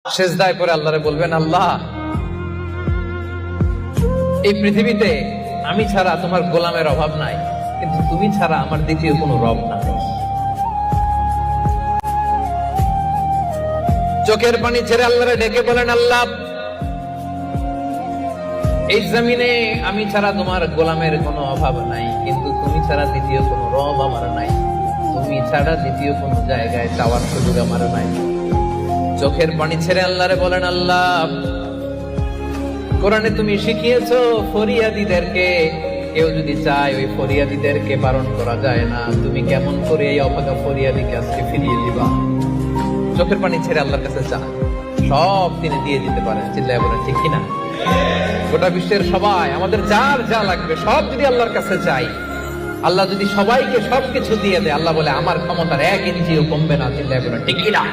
সেজদায় পড়ে আল্লাহরে বলবেন, আল্লাহ এই পৃথিবীতে আমি ছাড়া তোমার গোলামের অভাব নাই, কিন্তু তুমি ছাড়া আমার দ্বিতীয় কোনো রব নাই। চোখের পানি ছেড়ে আল্লাহরে ডেকে বলেন, আল্লাহ এই জমিনে আমি ছাড়া তোমার গোলামের কোনো অভাব নাই, কিন্তু তুমি ছাড়া দ্বিতীয় কোনো রব আমার নাই, তুমি ছাড়া দ্বিতীয় কোনো জায়গায় চাওয়ার সুযোগ আমার নাই। চোখের পানি ছেড়ে আল্লাহরে বলেন, আল্লাহ কোরআনে তুমি শিখিয়েছো ফরিয়াদীদেরকে কেউ যদি চায় ওই ফরিয়াদীদেরকে বারণ করা যায় না, তুমি কেমন করে এই অভাগা ফরিয়াদীকে আজকে ফিরিয়ে দিবা। চোখের পানি ছেড়ে আল্লাহর কাছে চান, সব তিনি দিয়ে দিতে পারেন। চিল্লায় বলেন ঠিক কিনা? গোটা বিশ্বের সবাই আমাদের যার যা লাগবে সব যদি আল্লাহর কাছে চাই, আল্লাহ যদি সবাইকে সবকিছু দিয়ে দেয়, আল্লাহ বলে আমার ক্ষমতার 1 ইঞ্চিও কমবে না। চিল্লায় বলেন ঠিক কিনা?